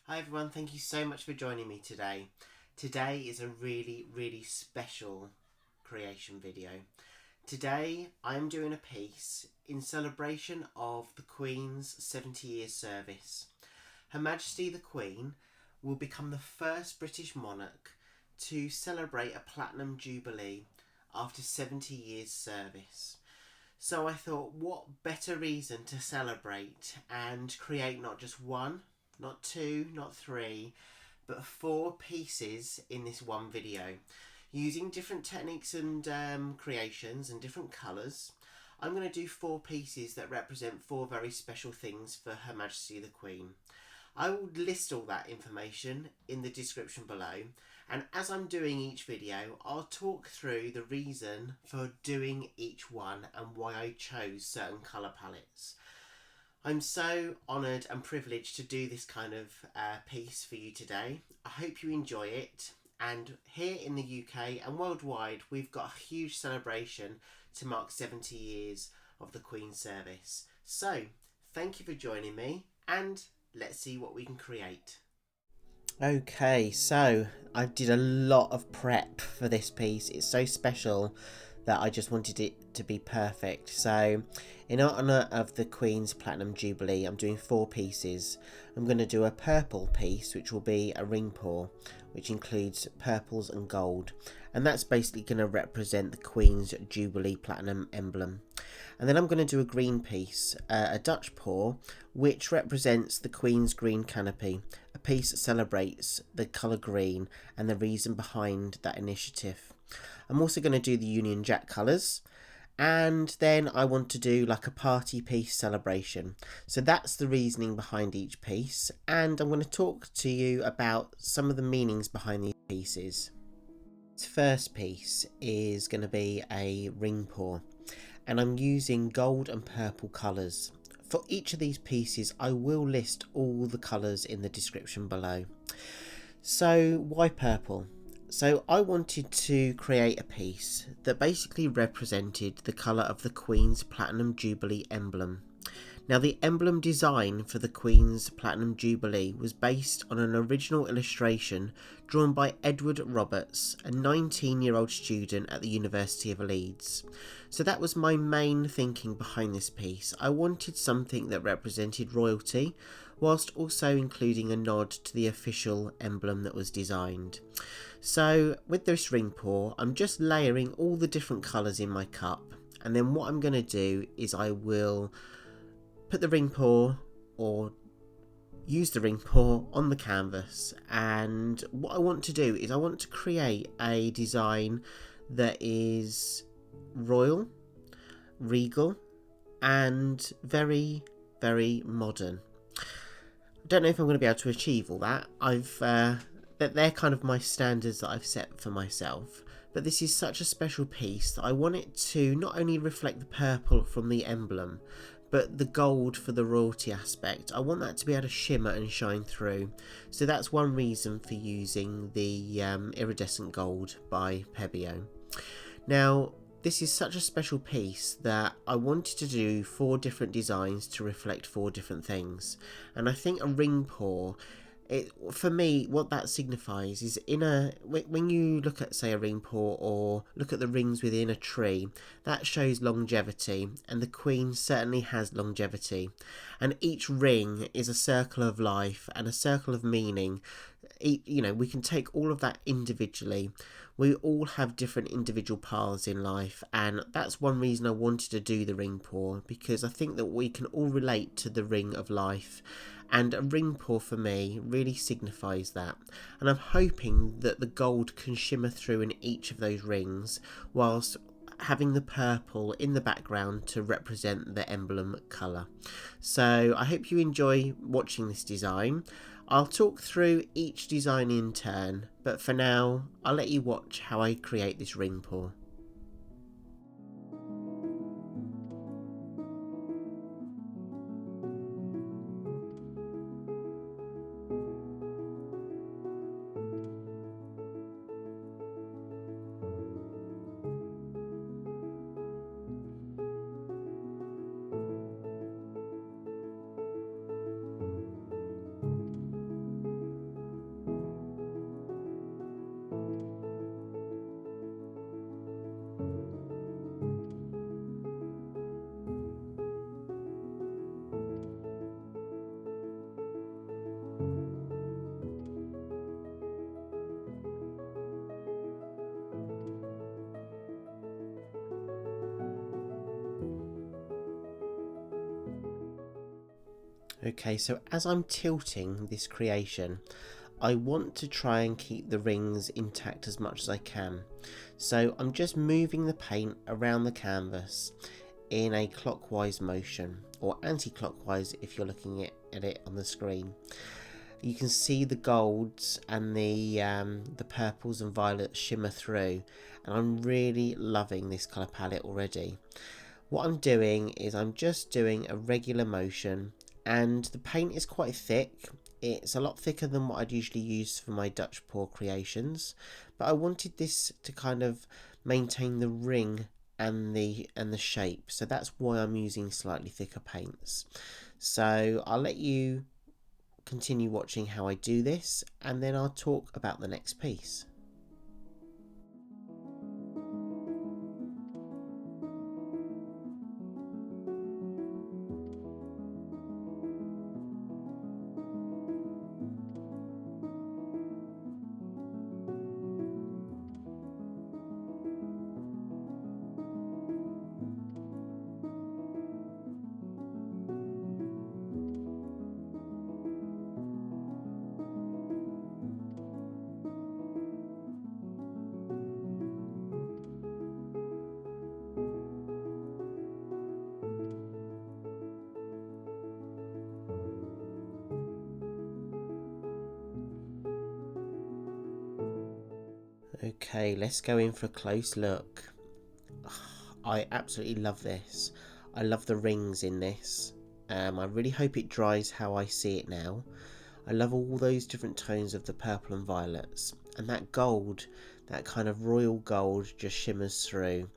Hi everyone, thank you so much for joining me today. Today is a really special creation video. Today I'm doing a piece in celebration of the Queen's 70 years service. Her Majesty the Queen will become the first British monarch to celebrate a Platinum Jubilee after 70 years service. So I thought, what better reason to celebrate and create not just one, not two, not three, but four pieces in this one video, using different techniques and creations and different colours. I'm going to do four pieces that represent four very special things for Her Majesty the Queen. I will list all that information in the description below, and as I'm doing each video I'll talk through the reason for doing each one and why I chose certain colour palettes. I'm so honoured and privileged to do this kind of piece for you today. I hope you enjoy it, and here in the UK and worldwide we've got a huge celebration to mark 70 years of the Queen's service. So thank you for joining me, and let's see what we can create. Okay, so I did a lot of prep for this piece. It's so special that I just wanted it to be perfect. So in honour of the Queen's Platinum Jubilee, I'm doing four pieces. I'm going to do a purple piece, which will be a ring pour, which includes purples and gold. And that's basically going to represent the Queen's Jubilee Platinum emblem. And then I'm going to do a green piece, a Dutch pour, which represents the Queen's green canopy. A piece that celebrates the colour green and the reason behind that initiative. I'm also going to do the Union Jack colours, and then I want to do like a party piece celebration. So that's the reasoning behind each piece, and I'm going to talk to you about some of the meanings behind these pieces. This first piece is going to be a ring pour, and I'm using gold and purple colours. For each of these pieces I will list all the colours in the description below. So why purple? So I wanted to create a piece that basically represented the colour of the Queen's Platinum Jubilee emblem. Now the emblem design for the Queen's Platinum Jubilee was based on an original illustration drawn by Edward Roberts, a 19-year-old student at the University of Leeds. So that was my main thinking behind this piece. I wanted something that represented royalty, whilst also including a nod to the official emblem that was designed. So with this ring pour, I'm just layering all the different colours in my cup, and then what I'm going to do is I will put the ring pour, or use the ring pour, on the canvas. And what I want to do is I want to create a design that is royal, regal, and very modern. I don't know if I'm going to be able to achieve all that. They're kind of my standards that I've set for myself. But this is such a special piece that I want it to not only reflect the purple from the emblem, but the gold for the royalty aspect. I want that to be able to shimmer and shine through. So that's one reason for using the iridescent gold by Pebeo. Now, this is such a special piece that I wanted to do four different designs to reflect four different things. And I think a ring pour, for me, what that signifies is when you look at, say, a ring pour, or look at the rings within a tree, that shows longevity, and the Queen certainly has longevity. And each ring is a circle of life and a circle of meaning. We can take all of that individually. We all have different individual paths in life, and that's one reason I wanted to do the ring pour, because I think that we can all relate to the ring of life. And a ring pour for me really signifies that, and I'm hoping that the gold can shimmer through in each of those rings, whilst having the purple in the background to represent the emblem colour. So I hope you enjoy watching this design. I'll talk through each design in turn, but for now I'll let you watch how I create this ring pour. Okay, so as I'm tilting this creation, I want to try and keep the rings intact as much as I can. So I'm just moving the paint around the canvas in a clockwise motion, or anti-clockwise if you're looking at it on the screen. You can see the golds and the purples and violets shimmer through, and I'm really loving this colour palette already. What I'm doing is I'm just doing a regular motion, and the paint is quite thick. It's a lot thicker than what I'd usually use for my Dutch pour creations, but I wanted this to kind of maintain the ring and the shape, so that's why I'm using slightly thicker paints. So I'll let you continue watching how I do this, and then I'll talk about the next piece. Okay, let's go in for a close look. I absolutely love this. I love the rings in this. I really hope it dries how I see it now. I love all those different tones of the purple and violets, and that gold, that kind of royal gold, just shimmers through.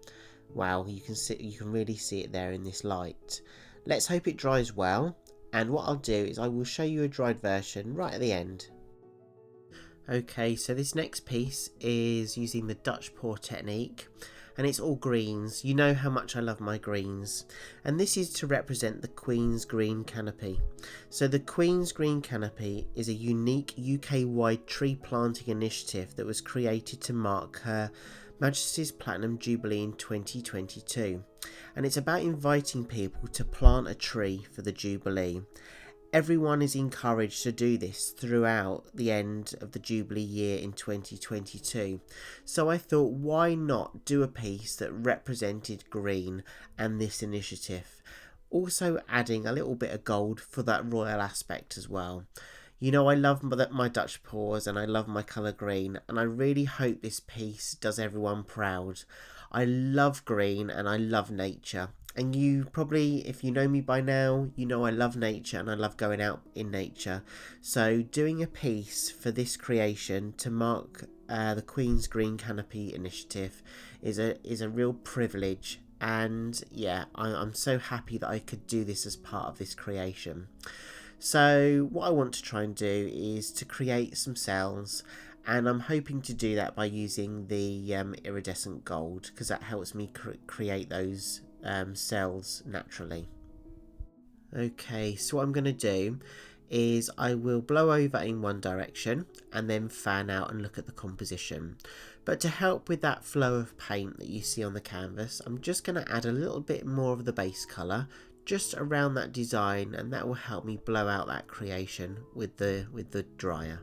Wow, you can really see it there in this light. Let's hope it dries well, and what I'll do is I will show you a dried version right at the end. Okay, so this next piece is using the Dutch pour technique, and it's all greens. You know how much I love my greens, and this is to represent the Queen's Green Canopy. So the Queen's Green Canopy is a unique UK-wide tree planting initiative that was created to mark Her Majesty's Platinum Jubilee in 2022, and it's about inviting people to plant a tree for the Jubilee. Everyone is encouraged to do this throughout the end of the Jubilee year in 2022. So I thought, why not do a piece that represented green and this initiative? Also adding a little bit of gold for that royal aspect as well. You know, I love my Dutch pours and I love my colour green, and I really hope this piece does everyone proud. I love green and I love nature. And you probably, if you know me by now, you know I love nature and I love going out in nature. So doing a piece for this creation to mark the Queen's Green Canopy initiative is a real privilege. And yeah, I'm so happy that I could do this as part of this creation. So what I want to try and do is to create some cells, and I'm hoping to do that by using the iridescent gold, because that helps me create those cells naturally. Okay, so what I'm going to do is I will blow over in one direction and then fan out and look at the composition. But to help with that flow of paint that you see on the canvas, I'm just going to add a little bit more of the base colour just around that design, and that will help me blow out that creation with the dryer.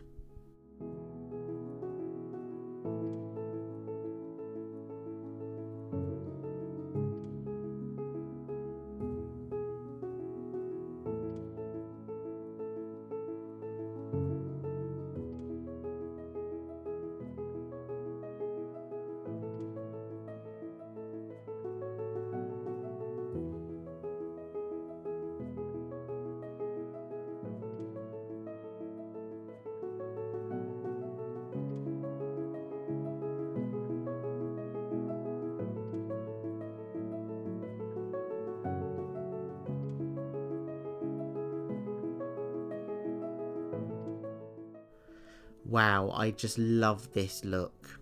Wow, I just love this look.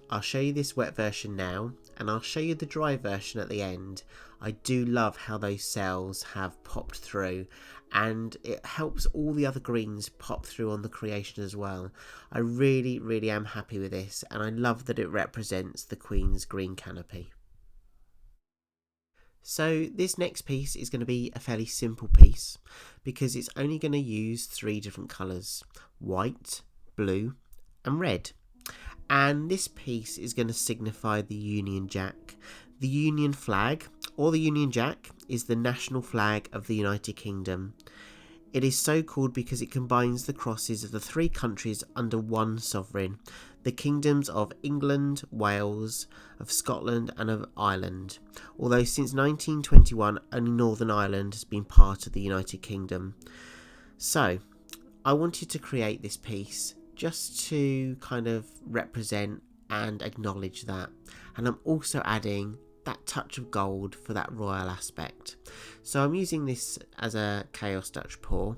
I'll show you this wet version now, and I'll show you the dry version at the end. I do love how those cells have popped through, and it helps all the other greens pop through on the creation as well. I really am happy with this, and I love that it represents the Queen's Green Canopy. So this next piece is going to be a fairly simple piece because it's only going to use 3 different colours: white, blue and red. And this piece is going to signify the Union Jack. The Union flag, or the Union Jack, is the national flag of the United Kingdom. It is so called because it combines the crosses of the 3 countries under one sovereign, the kingdoms of England, Wales, of Scotland and of Ireland, although since 1921 only Northern Ireland has been part of the United Kingdom. So I wanted to create this piece just to kind of represent and acknowledge that, and I'm also adding that touch of gold for that royal aspect. So I'm using this as a Chaos Dutch pour,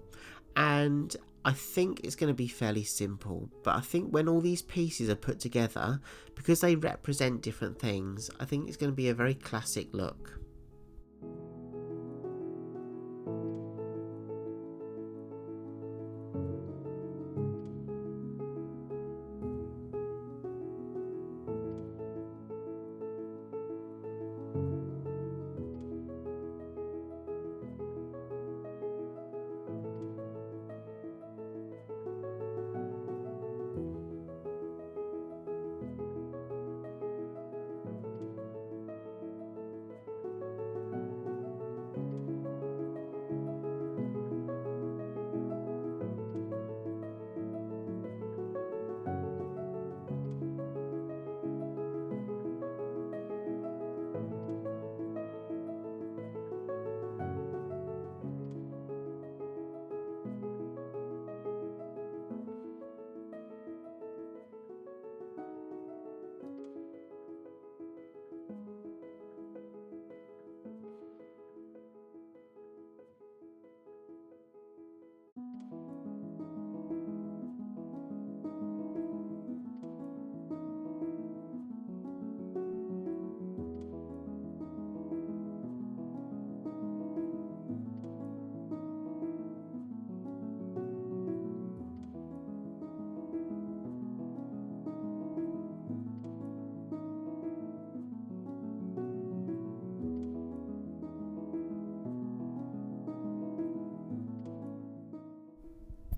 and I think it's going to be fairly simple, but I think when all these pieces are put together, because they represent different things, I think it's going to be a very classic look.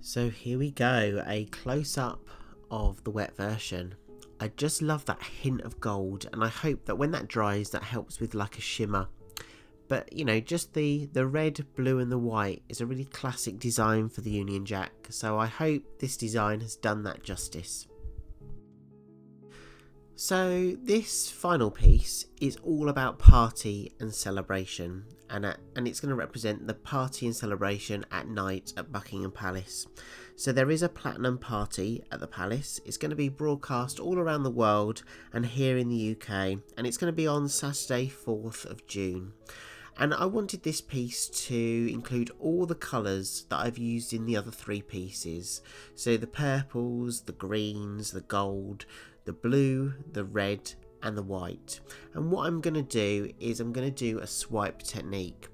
So here we go, a close-up of the wet version. I just love that hint of gold, and I hope that when that dries that helps with like a shimmer. But you know, just the red, blue and the white is a really classic design for the Union Jack, so I hope this design has done that justice. So this final piece is all about party and celebration, and it's going to represent the party and celebration at night at Buckingham Palace. So there is a platinum party at the palace. It's going to be broadcast all around the world and here in the UK, and it's going to be on Saturday 4th of June. And I wanted this piece to include all the colours that I've used in the other 3 pieces. So the purples, the greens, the gold, the blue, the red and the white. And what I'm going to do is I'm going to do a swipe technique.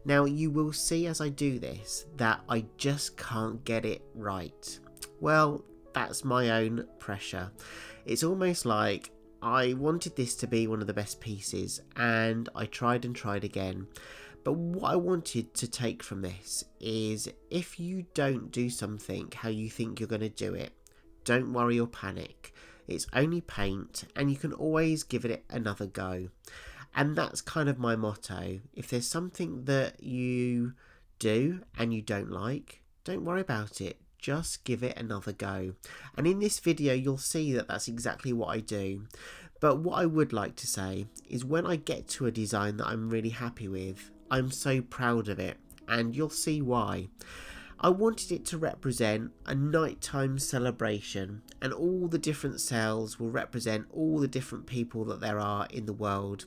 Now you will see as I do this that I just can't get it right. Well, that's my own pressure. It's almost like I wanted this to be one of the best pieces and I tried and tried again. But what I wanted to take from this is, if you don't do something how you think you're going to do it, don't worry or panic. It's only paint and you can always give it another go. And that's kind of my motto. If there's something that you do and you don't like, don't worry about it. Just give it another go. And in this video, you'll see that that's exactly what I do. But what I would like to say is when I get to a design that I'm really happy with, I'm so proud of it. And you'll see why. I wanted it to represent a nighttime celebration, and all the different cells will represent all the different people that there are in the world,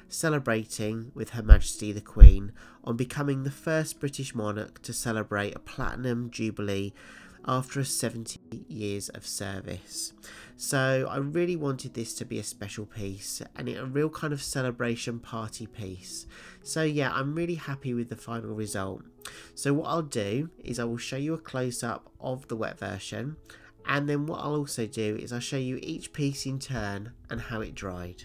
celebrating with Her Majesty the Queen on becoming the first British monarch to celebrate a Platinum Jubilee after 70 years of service. So I really wanted this to be a special piece and a real kind of celebration party piece. So yeah, I'm really happy with the final result. So what I'll do is I will show you a close-up of the wet version, and then what I'll also do is I'll show you each piece in turn and how it dried.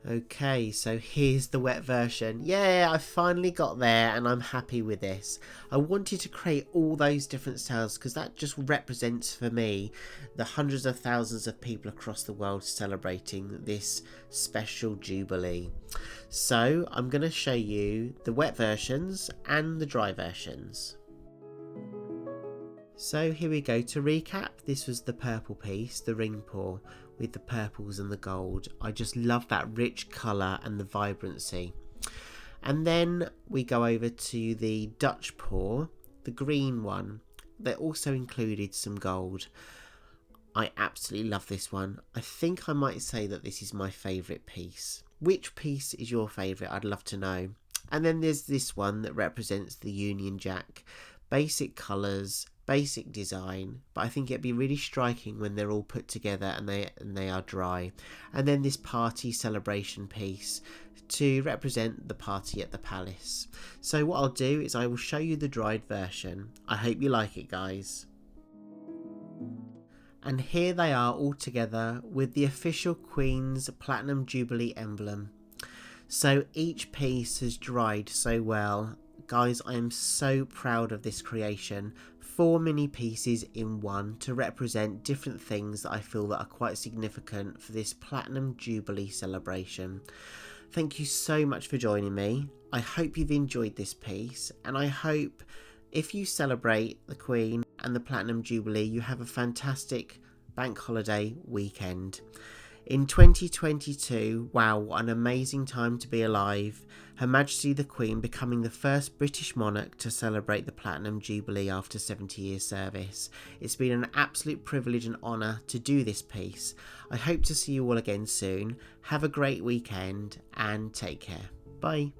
Okay, so here's the wet version. Yeah, I finally got there and I'm happy with this. I wanted to create all those different styles because that just represents for me the hundreds of thousands of people across the world celebrating this special Jubilee. So I'm going to show you the wet versions and the dry versions. So here we go. To recap, this was the purple piece, the ring pour, with the purples and the gold. I just love that rich colour and the vibrancy. And then we go over to the Dutch pour, the green one, that also included some gold. I absolutely love this one. I think I might say that this is my favourite piece. Which piece is your favourite? I'd love to know. And then there's this one that represents the Union Jack. Basic colours, basic design, but I think it'd be really striking when they're all put together and they are dry. And then this party celebration piece to represent the party at the palace. So what I'll do is I will show you the dried version. I hope you like it, guys. And here they are all together with the official Queen's Platinum Jubilee emblem. So each piece has dried so well. Guys, I am so proud of this creation. 4 mini pieces in one to represent different things that I feel that are quite significant for this Platinum Jubilee celebration. Thank you so much for joining me. I hope you've enjoyed this piece, and I hope if you celebrate the Queen and the Platinum Jubilee, you have a fantastic bank holiday weekend. In 2022, wow, what an amazing time to be alive. Her Majesty the Queen becoming the first British monarch to celebrate the Platinum Jubilee after 70 years service. It's been an absolute privilege and honour to do this piece. I hope to see you all again soon. Have a great weekend and take care. Bye.